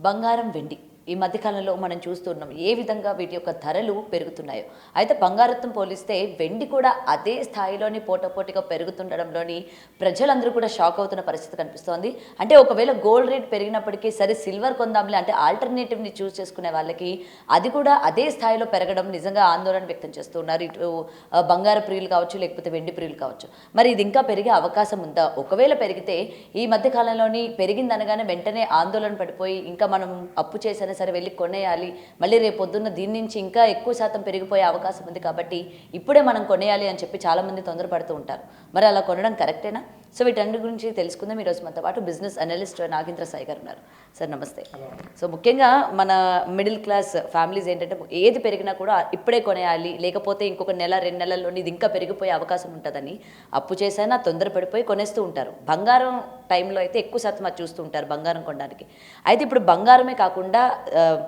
బంగారం, వెండి ఈ మధ్య కాలంలో మనం చూస్తున్నాం ఏ విధంగా వీటి యొక్క ధరలు పెరుగుతున్నాయో. అయితే బంగారంతో పోలిస్తే వెండి కూడా అదే స్థాయిలోని పోటాపోటీగా పెరుగుతుండడంలోని ప్రజలందరూ కూడా షాక్ అవుతున్న పరిస్థితి కనిపిస్తోంది. అంటే ఒకవేళ గోల్డ్ రేట్ పెరిగినప్పటికీ సరే సిల్వర్ కొందాంలే అంటే ఆల్టర్నేటివ్‌ని చూస్ చేసుకునే వాళ్ళకి అది కూడా అదే స్థాయిలో పెరగడం నిజంగా ఆందోళన వ్యక్తం చేస్తున్నారు. ఇటు బంగారు ప్రియులు కావచ్చు, లేకపోతే వెండి ప్రియులు కావచ్చు. మరి ఇది ఇంకా పెరిగే అవకాశం ఉందా? ఒకవేళ పెరిగితే ఈ మధ్య కాలంలోని పెరిగిందనగానే వెంటనే ఆందోళన పడిపోయి ఇంకా మనం అప్పు చేసైనా సరే వెళ్ళి కొనేయాలి, మళ్ళీ రేపు పొద్దున్న దీని నుంచి ఇంకా ఎక్కువ శాతం పెరిగిపోయే అవకాశం ఉంది కాబట్టి ఇప్పుడే మనం కొనేయాలి అని చెప్పి చాలామంది తొందరపడుతూ ఉంటారు. మరి అలా కొనడం కరెక్టేనా? సో వీటన్నిటి గురించి తెలుసుకుందాం ఈరోజు మనతో పాటు బిజినెస్ అనలిస్ట్ నాగేంద్ర సాయి గారు ఉన్నారు. సార్ నమస్తే. సో ముఖ్యంగా మన మిడిల్ క్లాస్ ఫ్యామిలీస్ ఏంటంటే ఏది పెరిగినా కూడా ఇప్పుడే కొనేయాలి, లేకపోతే ఇంకొక నెల 2 నెలల్లోని ఇది ఇంకా పెరిగిపోయే అవకాశం ఉంటుందని అప్పు చేసైనా తొందరపడిపోయి కొనేస్తూ ఉంటారు. బంగారం టైంలో అయితే ఎక్కువ శాతం అది చూస్తూ ఉంటారు బంగారం కొనడానికి. అయితే ఇప్పుడు బంగారమే కాకుండా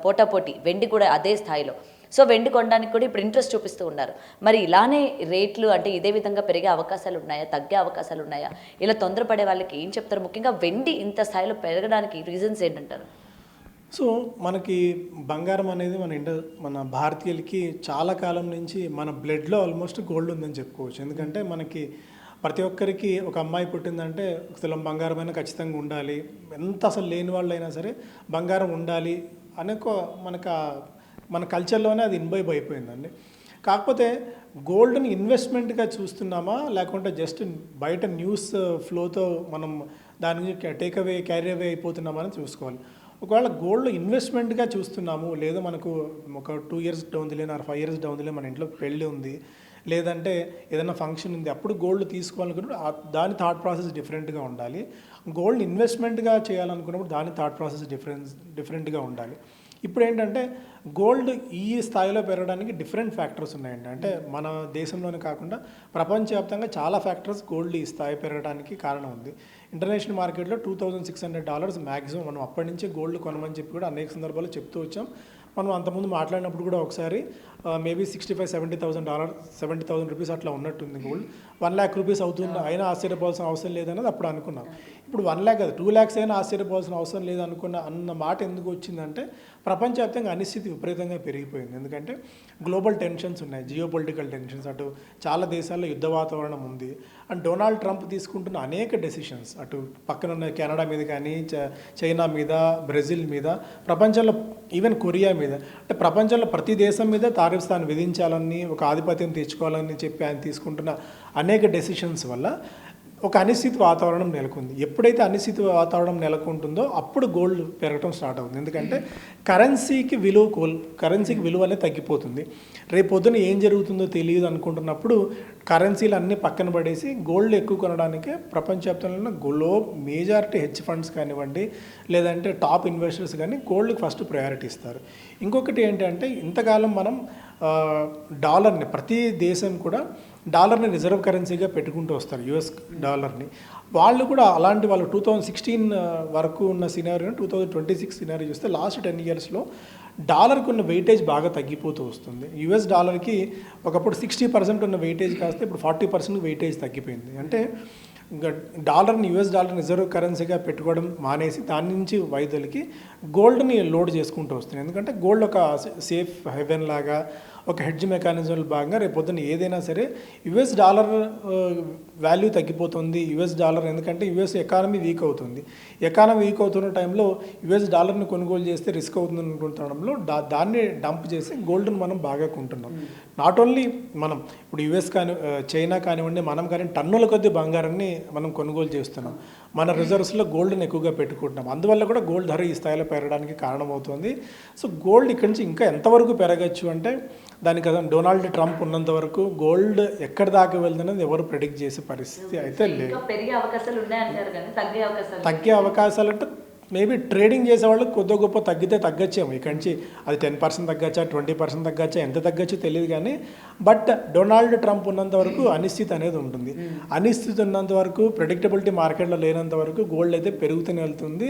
పోటాపోటీ వెండి కూడా అదే స్థాయిలో. సో వెండి కొనడానికి కూడా ఇప్పుడు ఇంట్రెస్ట్ చూపిస్తూ ఉన్నారు. మరి ఇలానే రేట్లు అంటే ఇదే విధంగా పెరిగే అవకాశాలు ఉన్నాయా, తగ్గే అవకాశాలు ఉన్నాయా? ఇలా తొందరపడే వాళ్ళకి ఏం చెప్తారు? ముఖ్యంగా వెండి ఇంత స్థాయిలో పెరగడానికి రీజన్స్ ఏంటంటారు? సో మనకి బంగారం అనేది మన భారతీయులకి చాలా కాలం నుంచి మన బ్లడ్లో ఆల్మోస్ట్ గోల్డ్ ఉందని చెప్పుకోవచ్చు. ఎందుకంటే మనకి ప్రతి ఒక్కరికి ఒక అమ్మాయి పుట్టిందంటే ఒక తులం బంగారమైనా ఖచ్చితంగా ఉండాలి, ఎంత అసలు లేని వాళ్ళు అయినా సరే బంగారం ఉండాలి అనే మన కల్చర్లోనే అది ఇన్వైబ్ అయిపోయిందండి. కాకపోతే గోల్డ్ని ఇన్వెస్ట్మెంట్గా చూస్తున్నామా, లేకుంటే జస్ట్ బయట న్యూస్ ఫ్లోతో మనం దాని నుంచి క్యారీ అవే అయిపోతున్నామా అని చూసుకోవాలి. ఒకవేళ గోల్డ్ ఇన్వెస్ట్మెంట్గా చూస్తున్నాము, లేదా మనకు ఒక 2 years down the lane or 5 years down the lane మన ఇంట్లో పెళ్ళి ఉంది, లేదంటే ఏదైనా ఫంక్షన్ ఉంది, అప్పుడు గోల్డ్ తీసుకోవాలనుకున్నప్పుడు దాని థాట్ ప్రాసెస్ డిఫరెంట్గా ఉండాలి. గోల్డ్ ఇన్వెస్ట్మెంట్గా చేయాలనుకున్నప్పుడు దాని థాట్ ప్రాసెస్ డిఫరెంట్గా ఉండాలి. ఇప్పుడు ఏంటంటే గోల్డ్ ఈ స్థాయిలో పెరగడానికి డిఫరెంట్ ఫ్యాక్టర్స్ ఉన్నాయండి. అంటే మన దేశంలోనే కాకుండా ప్రపంచవ్యాప్తంగా చాలా ఫ్యాక్టర్స్ గోల్డ్ ఈ స్థాయి పెరగడానికి కారణం ఉంది. ఇంటర్నేషనల్ మార్కెట్లో $2,600 మ్యాక్సిమం. మనం అప్పటి నుంచే గోల్డ్ కొనమని చెప్పి కూడా అనేక సందర్భాల్లో చెప్తూ వచ్చాం. మనం అంతకుముందు మాట్లాడినప్పుడు కూడా ఒకసారి మేబీ $65,000-70,000 రూపీస్ అట్లా ఉన్నట్టుంది గోల్డ్. 1 lakh రూపీస్ అవుతుంది అయినా ఆశ్చర్యపోవాల్సిన అవసరం లేదన్నది అప్పుడు అనుకున్నాం. ఇప్పుడు 1 lakh కాదు 2 lakhs అయినా ఆశ్చర్యపోవాల్సిన అవసరం లేదన్న మాట ఎందుకు వచ్చిందంటే ప్రపంచవ్యాప్తంగా అనిశ్చితి విపరీతంగా పెరిగిపోయింది. ఎందుకంటే గ్లోబల్ టెన్షన్స్ ఉన్నాయి, జియో పొలిటికల్ టెన్షన్స్, అటు చాలా దేశాల్లో యుద్ధ వాతావరణం ఉంది. అండ్ డొనాల్డ్ ట్రంప్ తీసుకుంటున్న అనేక డెసిషన్స్ అటు పక్కనున్న కెనడా మీద కానీ, చైనా మీద, బ్రెజిల్ మీద, ప్రపంచంలో ఈవెన్ కొరియా మీద, అంటే ప్రపంచంలో ప్రతి దేశం మీద తారిఫ్స్ తాను విధించాలని, ఒక ఆధిపత్యం తెచ్చుకోవాలని చెప్పి ఆయన తీసుకుంటున్న అనేక డెసిషన్స్ వల్ల ఒక అనిశ్చిత వాతావరణం నెలకొంది. ఎప్పుడైతే అనిశ్చిత వాతావరణం నెలకొంటుందో అప్పుడు గోల్డ్ పెరగడం స్టార్ట్ అవుతుంది. ఎందుకంటే కరెన్సీకి విలువ అనేది తగ్గిపోతుంది. రేపు పొద్దున ఏం జరుగుతుందో తెలియదు అనుకుంటున్నప్పుడు కరెన్సీలు అన్నీ పక్కన పడేసి గోల్డ్ ఎక్కువ కొనడానికే ప్రపంచవ్యాప్తంలో మేజారిటీ హెడ్జ్ ఫండ్స్ కానివ్వండి, లేదంటే టాప్ ఇన్వెస్టర్స్ కానీ గోల్డ్కి ఫస్ట్ ప్రయారిటీ ఇస్తారు. ఇంకొకటి ఏంటంటే ఇంతకాలం మనం డాలర్ని, ప్రతి దేశం కూడా డాలర్ని రిజర్వ్ కరెన్సీగా పెట్టుకుంటూ వస్తారు, యుఎస్ డాలర్ని. వాళ్ళు కూడా అలాంటి వాళ్ళు 2016 వరకు ఉన్న సినారియో 2026 సినారియో చూస్తే లాస్ట్ 10 ఇయర్స్లో డాలర్కి ఉన్న వెయిటేజ్ బాగా తగ్గిపోతూ వస్తుంది. యుఎస్ డాలర్కి ఒకప్పుడు 60% ఉన్న వెయిటేజ్ కాస్తే ఇప్పుడు 40% వెయిటేజ్ తగ్గిపోయింది. అంటే డాలర్ని యుఎస్ డాలర్ రిజర్వ్ కరెన్సీగా పెట్టుకోవడం మానేసి దాని నుంచి వైద్యులకి గోల్డ్ని లోడ్ చేసుకుంటూ వస్తుంది. ఎందుకంటే గోల్డ్ ఒక సేఫ్ హెవెన్ లాగా, ఒక హెడ్జ్ మెకానిజంలో భాగంగా రేపు పొద్దున్న ఏదైనా సరే యుఎస్ డాలర్ వాల్యూ తగ్గిపోతుంది. యుఎస్ డాలర్ ఎందుకంటే యుఎస్ ఎకానమీ వీక్ అవుతుంది. ఎకానమీ వీక్ అవుతున్న టైంలో యుఎస్ డాలర్ని కొనుగోలు చేస్తే రిస్క్ అవుతుంది అనుకుంటున్నప్పుడు దాన్ని డంప్ చేసి గోల్డ్ని మనం బాగా కొంటున్నాం. నాట్ ఓన్లీ మనం ఇప్పుడు చైనా కానివ్వండి, మనం కానీ టన్నుల కొద్ది బంగారాన్ని మనం కొనుగోలు చేస్తున్నాం. మన రిజర్వ్స్లో గోల్డ్ని ఎక్కువగా పెట్టుకుంటున్నాం. అందువల్ల కూడా గోల్డ్ ధర ఈ స్థాయిలో పెరగడానికి కారణమవుతుంది. సో గోల్డ్ ఇక్కడి నుంచి ఇంకా ఎంతవరకు పెరగచ్చు అంటే దానికి డొనాల్డ్ ట్రంప్ ఉన్నంత వరకు గోల్డ్ ఎక్కడి దాకా వెళ్తున్నది ఎవరు ప్రెడిక్ట్ చేసే పరిస్థితి అయితే లేదు. తగ్గే అవకాశాలు అంటే మేబీ ట్రేడింగ్ చేసేవాళ్ళు కొద్ది గొప్ప తగ్గితే తగ్గచ్చేమో. ఇక్కడి నుంచి అది 10% తగ్గచ్చా, 20% తగ్గచ్చా, ఎంత తగ్గచ్చో తెలియదు. కానీ బట్ డొనాల్డ్ ట్రంప్ ఉన్నంత వరకు అనిశ్చితి అనేది ఉంటుంది. అనిశ్చితి ఉన్నంత వరకు, ప్రెడిక్టబిలిటీ మార్కెట్లో లేనంత వరకు గోల్డ్ అయితే పెరుగుతూనే వెళ్తుంది.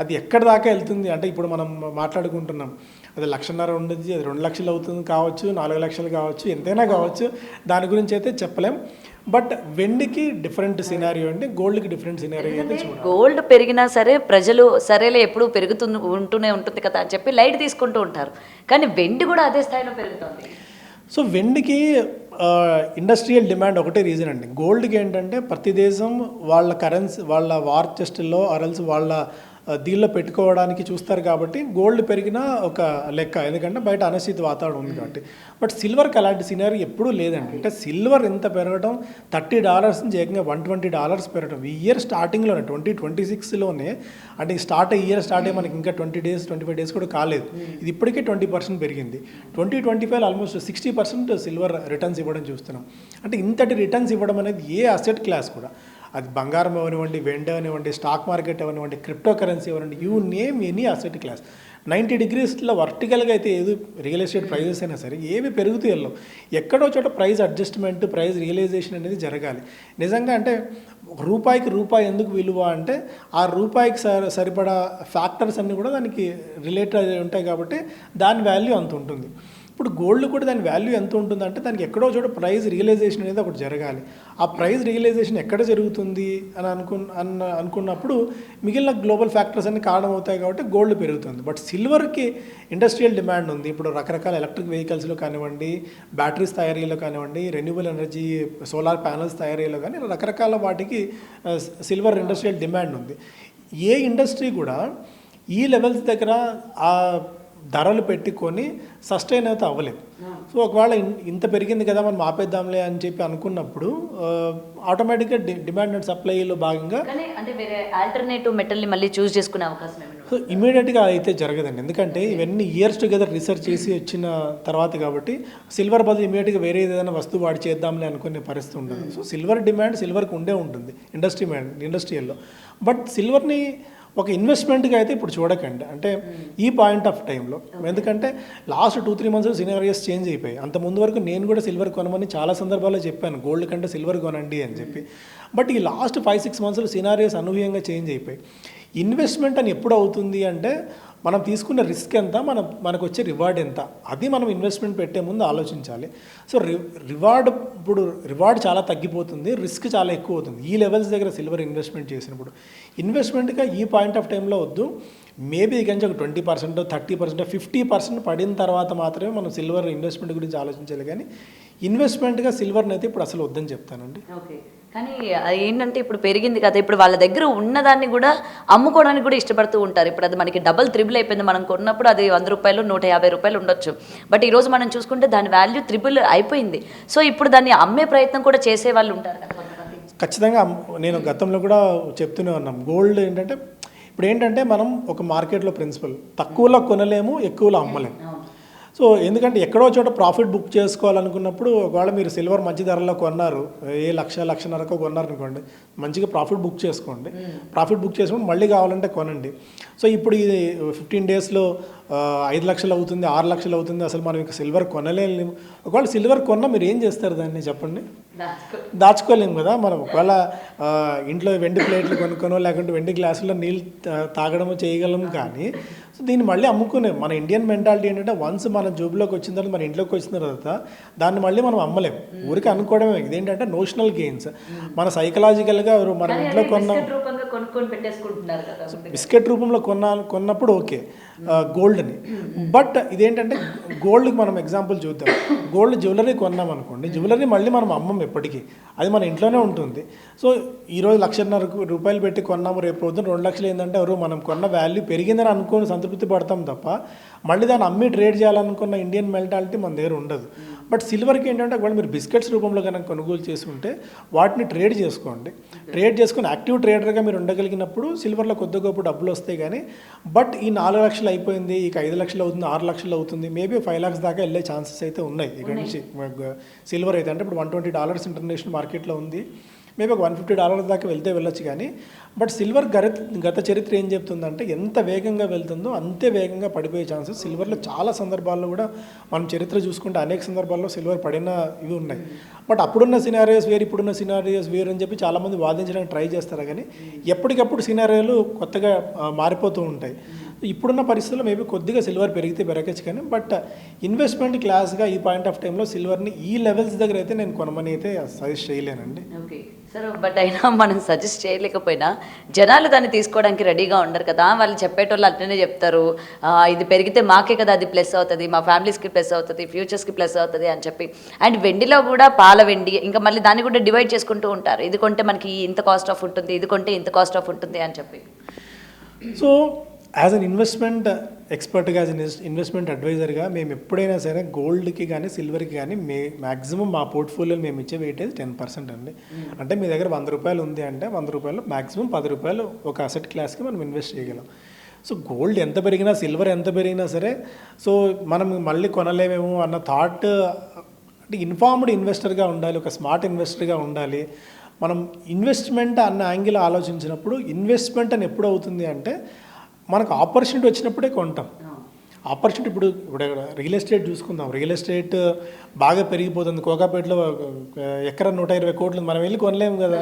అది ఎక్కడి దాకా వెళ్తుంది అంటే ఇప్పుడు మనం మాట్లాడుకుంటున్నాం, అది 1,50,000 ఉండదు, అది 2 లక్షలు అవుతుంది కావచ్చు, 4 లక్షలు కావచ్చు, ఎంతైనా కావచ్చు, దాని గురించి అయితే చెప్పలేం. బట్ వెండికి డిఫరెంట్ సినారియో అండి, గోల్డ్కి డిఫరెంట్ సినారియో అయితే చూడాలి. గోల్డ్ పెరిగినా సరే ప్రజలు సరేలే ఎప్పుడు ఉంటూనే ఉంటుంది కదా అని చెప్పి లైట్ తీసుకుంటూ ఉంటారు, కానీ వెండి కూడా అదే స్థాయిలో పెరుగుతుంది. సో వెండికి ఇండస్ట్రియల్ డిమాండ్ ఒకటే రీజన్ అండి. గోల్డ్కి ఏంటంటే ప్రతి దేశం వాళ్ళ కరెన్సీ, వాళ్ళ వార్ చెస్ట్లో ఆర్ఎల్స్ వాళ్ళ దీనిలో పెట్టుకోవడానికి చూస్తారు కాబట్టి గోల్డ్ పెరిగినా ఒక లెక్క, ఎందుకంటే బయట అనిశ్చిత వాతావరణం ఉంది కాబట్టి. బట్ సిల్వర్కి అలాంటి సినారీ ఎప్పుడూ లేదండి. అంటే సిల్వర్ ఎంత పెరగడం, $30 నుంచి ఏకంగా $120 పెరగడం ఈ ఇయర్ స్టార్టింగ్లోనే 2026లోనే, అంటే స్టార్ట్ అయ్యి మనకి ఇంకా 25 డేస్ కూడా కాలేదు, ఇది ఇప్పటికే 20% పెరిగింది. 2025 ఆల్మోస్ట్ 60% సిల్వర్ రిటర్న్స్ ఇవ్వడం చూస్తున్నాం. అంటే ఇంతటి రిటర్న్స్ ఇవ్వడం అనేది ఏ అసెట్ క్లాస్ కూడా, అది బంగారం అవనివ్వండి, వెండి అవనివ్వండి, స్టాక్ మార్కెట్ అవనివ్వండి, క్రిప్టో కరెన్సీ అవనివ్వండి, you name any asset class 90 degreesలో వర్టికల్గా అయితే ఏది రియల్ ఎస్టేట్ ప్రైజెస్ అయినా సరే ఏవి పెరుగుతూ వెళ్ళవు. ఎక్కడో చోట ప్రైస్ అడ్జస్ట్మెంట్, ప్రైస్ రియలైజేషన్ అనేది జరగాలి. నిజంగా అంటే రూపాయికి రూపాయి ఎందుకు విలువ అంటే ఆ రూపాయికి సరిపడా ఫ్యాక్టర్స్ అన్నీ కూడా దానికి రిలేట్ అయి ఉంటాయి కాబట్టి దాని వాల్యూ అంత ఉంటుంది. ఇప్పుడు గోల్డ్ కూడా దాని వాల్యూ ఎంత ఉంటుందంటే దానికి ఎక్కడో చోట ప్రైస్ రియలైజేషన్ అనేది ఒకటి జరగాలి. ఆ ప్రైస్ రియలైజేషన్ ఎక్కడ జరుగుతుంది అని అనుకున్నప్పుడు మిగిలిన గ్లోబల్ ఫ్యాక్టర్స్ అన్ని కారణం అవుతాయి కాబట్టి గోల్డ్ పెరుగుతుంది. బట్ సిల్వర్కి ఇండస్ట్రియల్ డిమాండ్ ఉంది. ఇప్పుడు రకరకాల ఎలక్ట్రిక్ వెహికల్స్లో కానివ్వండి, బ్యాటరీస్ తయారీలో కానివ్వండి, రెన్యూబుల్ ఎనర్జీ సోలార్ ప్యానల్స్ తయారీలో కానీ రకరకాల వాటికి సిల్వర్ ఇండస్ట్రియల్ డిమాండ్ ఉంది. ఏ ఇండస్ట్రీ కూడా ఈ లెవెల్స్ దగ్గర ఆ ధరలు పెట్టుకొని సస్టైన్ అయితే అవ్వలేదు. సో ఒకవేళ ఇంత పెరిగింది కదా మనం ఆపేద్దాంలే అని చెప్పి అనుకున్నప్పుడు ఆటోమేటిక్గా డిమాండ్ అండ్ సప్లైలో భాగంగా అంటే వేరే ఆల్టర్నేటివ్ మెటల్ని మళ్ళీ చూస్ చేసుకునే అవకాశం ఏమైనా? సో ఇమీడియట్గా అయితే జరగదండి, ఎందుకంటే ఇవన్నీ ఇయర్స్ టుగెదర్ రీసెర్చ్ చేసి వచ్చిన తర్వాత కాబట్టి సిల్వర్ బదులు ఇమీడియట్గా వేరే ఏదైనా వస్తువు వాడి చేద్దాంలే అనుకునే పరిస్థితి ఉండదు. సో సిల్వర్ డిమాండ్ సిల్వర్కి ఉండే ఉంటుంది ఇండస్ట్రియల్లో. బట్ సిల్వర్ని ఒక ఇన్వెస్ట్మెంట్గా అయితే ఇప్పుడు చూడకండి, అంటే ఈ పాయింట్ ఆఫ్ టైంలో. ఎందుకంటే లాస్ట్ 2-3 months సినారియోస్ చేంజ్ అయిపోయి, అంత ముందు వరకు నేను కూడా సిల్వర్ కొనమని చాలా సందర్భాల్లో చెప్పాను, గోల్డ్ కంటే సిల్వర్ కొనండి అని చెప్పి. బట్ ఈ లాస్ట్ 5-6 months సినారియోస్ అనూహ్యంగా చేంజ్ అయిపోయి. ఇన్వెస్ట్మెంట్ అని ఎప్పుడు అవుతుంది అంటే మనం తీసుకున్న రిస్క్ ఎంత, మనకు వచ్చే రివార్డ్ ఎంత, అది మనం ఇన్వెస్ట్మెంట్ పెట్టే ముందు ఆలోచించాలి. సో రివార్డ్ చాలా తగ్గిపోతుంది, రిస్క్ చాలా ఎక్కువ అవుతుంది ఈ లెవెల్స్ దగ్గర సిల్వర్ ఇన్వెస్ట్మెంట్ చేసినప్పుడు. ఇన్వెస్ట్మెంట్గా ఈ పాయింట్ ఆఫ్ టైంలో వద్దు, మేబీ ఇకంచి ఒక 20%, 30%, 50% పడిన తర్వాత మాత్రమే మనం సిల్వర్ ఇన్వెస్ట్మెంట్ గురించి ఆలోచించాలి. కానీ ఇన్వెస్ట్మెంట్గా సిల్వర్ని అయితే ఇప్పుడు అసలు వద్దని చెప్తానండి. ఓకే, కానీ అది ఏంటంటే ఇప్పుడు పెరిగింది కదా, ఇప్పుడు వాళ్ళ దగ్గర ఉన్నదాన్ని కూడా అమ్ముకోవడానికి కూడా ఇష్టపడుతూ ఉంటారు. ఇప్పుడు అది మనకి డబల్ త్రిబుల్ అయిపోయింది, మనం కొన్నప్పుడు అది ₹100, ₹150 ఉండొచ్చు. బట్ ఈరోజు మనం చూసుకుంటే దాని వాల్యూ త్రిబుల్ అయిపోయింది. సో ఇప్పుడు దాన్ని అమ్మే ప్రయత్నం కూడా చేసే వాళ్ళు ఉంటారు కదా. ఖచ్చితంగా నేను గతంలో కూడా చెప్తూనే ఉన్నాం, గోల్డ్ ఏంటంటే ఇప్పుడు ఏంటంటే మనం ఒక మార్కెట్లో ప్రిన్సిపల్ తక్కువలో కొనలేము, ఎక్కువలో అమ్మలేము. సో ఎందుకంటే ఎక్కడో చోట ప్రాఫిట్ బుక్ చేసుకోవాలనుకున్నప్పుడు ఒకవేళ మీరు సిల్వర్ మంచి ధరలో కొన్నారు, లక్షన్నరకు కొన్నారు అనుకోండి, మంచిగా ప్రాఫిట్ బుక్ చేసుకోండి. ప్రాఫిట్ బుక్ చేసుకుని మళ్ళీ కావాలంటే కొనండి. సో ఇప్పుడు ఇది 15 daysలో 5 లక్షలు అవుతుంది, 6 లక్షలు అవుతుంది, అసలు మనం ఇక సిల్వర్ కొనలేము. ఒకవేళ సిల్వర్ కొన్నా మీరు ఏం చేస్తారు దాన్ని చెప్పండి? దాచుకోలేము కదా. మనం ఒకవేళ ఇంట్లో వెండి ప్లేట్లు కొనుక్కోనో లేకుంటే వెండి గ్లాసుల్లో నీళ్ళు తాగడమో చేయగలము. కానీ సో దీన్ని మళ్ళీ అమ్ముకునే మన ఇండియన్ మెంటాలిటీ ఏంటంటే వన్స్ మన జోబులోకి వచ్చిన తర్వాత, మన ఇంట్లోకి వచ్చిన తర్వాత దాన్ని మళ్ళీ మనం అమ్మలేము, ఊరికి అనుకోవడమే. ఇదేంటంటే నోషనల్ గెయిన్స్. మన సైకలాజికల్గా మనం ఇంట్లో బిస్కెట్ రూపంలో కొన్నప్పుడు ఓకే గోల్డ్ని. బట్ ఇదేంటంటే గోల్డ్కి మనం ఎగ్జాంపుల్ చూద్దాం. గోల్డ్ జ్యువెలరీ కొన్నాం అనుకోండి, జ్యువెలరీ మళ్ళీ మనం అమ్మం ఎప్పటికీ, అది మన ఇంట్లోనే ఉంటుంది. సో ఈరోజు ₹1,50,000 పెట్టి కొన్నాము, రేపు పొద్దున్న 2 లక్షలు ఏంటంటే ఎవరు మనం కొన్న వాల్యూ పెరిగిందని అనుకొని సంతృప్తి పడతాం తప్ప మళ్ళీ దాన్ని అమ్మి ట్రేడ్ చేయాలనుకున్న ఇండియన్ మెంటాలిటీ మన దగ్గర ఉండదు. బట్ సిల్వర్కి ఏంటంటే ఒకవేళ మీరు బిస్కెట్స్ రూపంలో కనుక కొనుగోలు చేసుకుంటే వాటిని ట్రేడ్ చేసుకోండి. ట్రేడ్ చేసుకుని యాక్టివ్ ట్రేడర్గా మీరు ఉండగలిగినప్పుడు సిల్వర్లో కొద్ది గొప్ప డబ్బులు వస్తాయి. కానీ బట్ ఈ 4 లక్షలు అయిపోయింది, ఇక 5 లక్షలు అవుతుంది, 6 లక్షలు అవుతుంది, మేబీ 5 lakhs దాకా వెళ్ళే ఛాన్సెస్ అయితే ఉన్నాయి ఇక్కడ నుంచి సిల్వర్ అయితే. అంటే ఇప్పుడు $120 ఇంటర్నేషనల్ మార్కెట్లో ఉంది, మేబీ ఒక $150 దాకా వెళ్ళొచ్చు. కానీ బట్ సిల్వర్ గత చరిత్ర ఏం చెప్తుందంటే ఎంత వేగంగా వెళ్తుందో అంతే వేగంగా పడిపోయే ఛాన్సెస్ సిల్వర్లో చాలా సందర్భాల్లో కూడా మనం చరిత్ర చూసుకుంటే అనేక సందర్భాల్లో సిల్వర్ పడిన ఇవి ఉన్నాయి. బట్ అప్పుడున్న సినారియోస్ వేరు, ఇప్పుడున్న సినారియోస్ వేరు అని చెప్పి చాలామంది వాదించడానికి ట్రై చేస్తారు. కానీ ఎప్పటికప్పుడు సినారియోలు కొత్తగా మారిపోతూ ఉంటాయి. ఇప్పుడున్న పరిస్థితుల్లో మేబీ కొద్దిగా సిల్వర్ పెరిగితే పెరగచ్చు కానీ బట్ ఇన్వెస్ట్మెంట్ క్లాస్గా ఈ పాయింట్ ఆఫ్ టైంలో సిల్వర్ని ఈ లెవెల్స్ దగ్గర అయితే నేను కొనమని అయితే సజెస్ట్ చేయలేనండి. ఓకే సార్, బట్ అయినా మనం సజెస్ట్ చేయలేకపోయినా జనాలు దాన్ని తీసుకోవడానికి రెడీగా ఉండరు కదా. వాళ్ళు చెప్పేటోళ్ళు అట్లనే చెప్తారు, ఇది పెరిగితే మాకే కదా అది ప్లస్ అవుతుంది, మా ఫ్యామిలీస్కి ప్లస్ అవుతుంది, ఫ్యూచర్స్కి ప్లస్ అవుతుంది అని చెప్పి. అండ్ వెండిలో కూడా పాల వెండి ఇంకా మళ్ళీ దాన్ని కూడా డివైడ్ చేసుకుంటూ ఉంటారు, ఇది కొంటే మనకి ఇంత కాస్ట్ ఆఫ్ ఉంటుంది, ఇది కొంటే ఇంత కాస్ట్ ఆఫ్ ఉంటుంది అని చెప్పి. సో యాజ్ అన్ ఇన్వెస్ట్మెంట్ ఎక్స్పర్ట్గా, యాజ్ అన్ ఇన్వెస్ట్మెంట్ అడ్వైజర్గా మేము ఎప్పుడైనా సరే గోల్డ్కి కానీ సిల్వర్కి కానీ మ్యాక్సిమం మా పోర్ట్ఫోలియోలో మేము ఇచ్చే వెయిటేజ్ 10% అండి. అంటే మీ దగ్గర 100 రూపాయలు ఉంది అంటే 100 రూపాయలు మ్యాక్సిమం 10 రూపాయలు ఒక అసెట్ క్లాస్కి మనం ఇన్వెస్ట్ చేయగలం. సో గోల్డ్ ఎంత పెరిగినా సిల్వర్ ఎంత పెరిగినా సరే సో మనం మళ్ళీ కొనలేమేమో అన్న థాట్, అంటే ఇన్ఫార్మ్డ్ ఇన్వెస్టర్గా ఉండాలి, ఒక స్మార్ట్ ఇన్వెస్టర్గా ఉండాలి. మనం ఇన్వెస్ట్మెంట్ అన్న యాంగిల్ ఆలోచించినప్పుడు ఇన్వెస్ట్మెంట్ అని ఎప్పుడు అవుతుంది అంటే మనకు ఆపర్చునిటీ వచ్చినప్పుడే కొంటాం. ఆపర్చునిటీ ఇప్పుడు రియల్ ఎస్టేట్ చూసుకుందాం, రియల్ ఎస్టేట్ బాగా పెరిగిపోతుంది, కోకాపేటలో ఎకరా 120 కోట్లు, మనం వెళ్ళి కొనలేము కదా.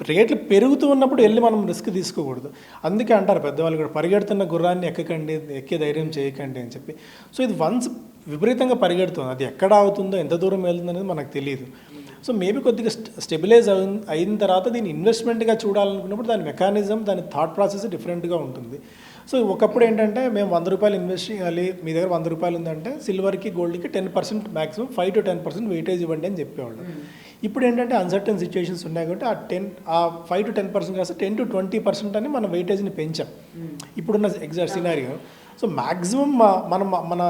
రేట్లు పెరుగుతూ ఉన్నప్పుడు వెళ్ళి మనం రిస్క్ తీసుకోకూడదు. అందుకే అంటారు పెద్దవాళ్ళు కూడా, పరిగెడుతున్న గుర్రాన్ని ఎక్కకండి, ఎక్కే ధైర్యం చేయకండి అని చెప్పి. సో ఇది వన్స్ విపరీతంగా పరిగెడుతుంది, అది ఎక్కడ అవుతుందో ఎంత దూరం వెళ్తుందో అనేది మనకు తెలియదు. సో మేబీ కొద్దిగా స్టెబిలైజ్ అయిన తర్వాత దీన్ని ఇన్వెస్ట్మెంట్గా చూడాలనుకున్నప్పుడు దాని మెకానిజం, దాని థాట్ ప్రాసెస్ డిఫరెంట్గా ఉంటుంది. సో ఒకప్పుడు ఏంటంటే మేము 100 రూపాయలు ఇన్వెస్ట్ చేయాలి, మీ దగ్గర 100 రూపాయలు ఉందంటే సిల్వర్కి గోల్డ్కి 10% మ్యాక్సిమం 5 to 10% వెయిటేజ్ ఇవ్వండి అని చెప్పేవాళ్ళు. ఇప్పుడు ఏంటంటే అన్సర్టన్ సిచ్యువేషన్స్ ఉన్నాయి కాబట్టి ఆ 5 to 10% కాస్త 10 to 20% అని మన వెయిటేజ్ని పెంచాం ఇప్పుడున్న ఎగ్జాక్ట్ సినారియో. సో మ్యాక్సిమం మన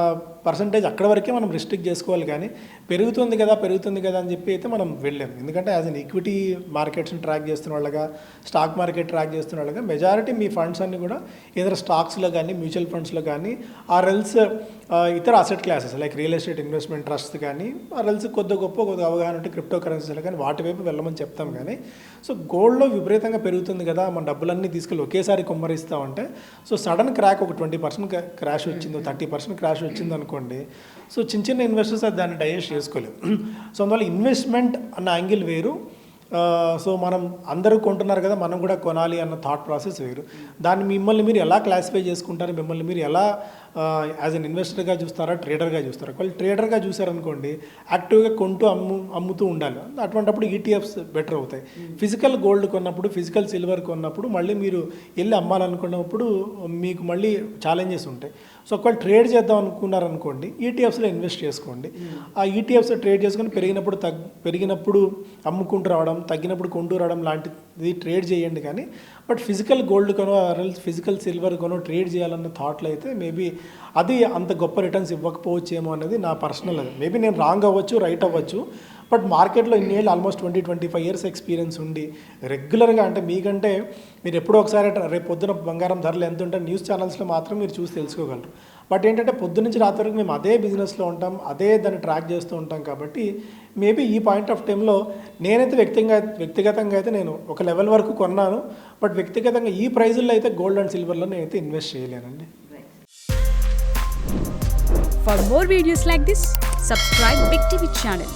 పర్సంటేజ్ అక్కడ వరకే మనం రిస్ట్రిక్ట్ చేసుకోవాలి, కానీ పెరుగుతుంది కదా అని చెప్పి అయితే మనం వెళ్ళాం. ఎందుకంటే యాజ్ అన్ ఈక్విటీ మార్కెట్స్ని ట్రాక్ చేస్తున్న వాళ్ళగా, స్టాక్ మార్కెట్ ట్రాక్ చేస్తున్న వాళ్ళగా మెజారిటీ మీ ఫండ్స్ అన్నీ కూడా ఏదైనా స్టాక్స్లో కానీ మ్యూచువల్ ఫండ్స్లో కానీ ఆర్ఎల్స్ ఇతర asset classes like real estate investment trust కానీ ఆర్ఎల్స్ కొద్దిగా అవగాహన ఉంటే క్రిప్టో కరెన్సీలో కానీ వాటి వైపు వెళ్ళమని చెప్తాం. కానీ సో గోల్డ్లో విపరీతంగా పెరుగుతుంది కదా, మన డబ్బులన్నీ తీసుకెళ్ళి ఒకేసారి కుమ్మరిస్తామంటే సో సడన్ క్రాక్ ఒక 20% క్రాష్ వచ్చిందో 30% క్రాష్ వచ్చింది అనుకోండి, సో చిన్న ఇన్వెస్టర్స్ అది దాన్ని డైజెస్ట్ చేసుకోలేము. సో అందువల్ల ఇన్వెస్ట్మెంట్ అన్న యాంగిల్ వేరు, సో మనం అందరూ కొంటున్నారు కదా మనం కూడా కొనాలి అన్న థాట్ ప్రాసెస్ వేరు. దాన్ని మిమ్మల్ని మీరు ఎలా క్లాసిఫై చేసుకుంటారు, మిమ్మల్ని మీరు ఎలా యాజ్ అన్ ఇన్వెస్టర్గా చూస్తారా, ట్రేడర్గా చూస్తారా? వాళ్ళు ట్రేడర్గా చూసారనుకోండి యాక్టివ్గా కొంటూ అమ్ముతూ ఉండాలి, అటువంటిప్పుడు ఈటీఎఫ్స్ బెటర్ అవుతాయి. ఫిజికల్ గోల్డ్ కొన్నప్పుడు, ఫిజికల్ సిల్వర్ కొన్నప్పుడు మళ్ళీ మీరు వెళ్ళి అమ్మాలనుకున్నప్పుడు మీకు మళ్ళీ ఛాలెంజెస్ ఉంటాయి. సో ఒకవేళ ట్రేడ్ చేద్దాం అనుకున్నారనుకోండి ఈటీఎఫ్స్లో ఇన్వెస్ట్ చేసుకోండి. ఆ ఈటీఎఫ్స్ ట్రేడ్ చేసుకొని పెరిగినప్పుడు అమ్ముకుంటూ రావడం, తగ్గినప్పుడు కొంటూ రావడం లాంటిది ట్రేడ్ చేయండి. కానీ but physical gold కొనో physical silver కొనో trade చేయాలన్న థాట్లో అయితే మేబీ అది అంత గొప్ప రిటర్న్స్ ఇవ్వకపోవచ్చేమో అనేది నా పర్సనల్. మేబీ నేను రాంగ్ అవ్వచ్చు, రైట్ అవ్వచ్చు, బట్ మార్కెట్లో ఇన్నేళ్ళు ఆల్మోస్ట్ 20-25 ఇయర్స్ ఎక్స్పీరియన్స్ ఉండి రెగ్యులర్గా, అంటే మీకంటే మీరు ఎప్పుడో ఒకసారి రేపు పొద్దున బంగారం ధరలు ఎంత ఉంటాయి న్యూస్ ఛానల్స్లో మాత్రం మీరు చూసి తెలుసుకోగలరు. బట్ ఏంటంటే పొద్దు నుంచి రాత్రి వరకు మేము అదే బిజినెస్లో ఉంటాం, అదే దాన్ని ట్రాక్ చేస్తూ ఉంటాం. కాబట్టి మేబీ ఈ పాయింట్ ఆఫ్ టైంలో నేనైతే వ్యక్తిగతంగా అయితే నేను ఒక లెవెల్ వరకు కొన్నాను, బట్ వ్యక్తిగతంగా ఈ ప్రైజుల్లో అయితే గోల్డ్ అండ్ సిల్వర్లో నేనైతే invest చేయలేనండి. For more videos like this, subscribe Big TV channel.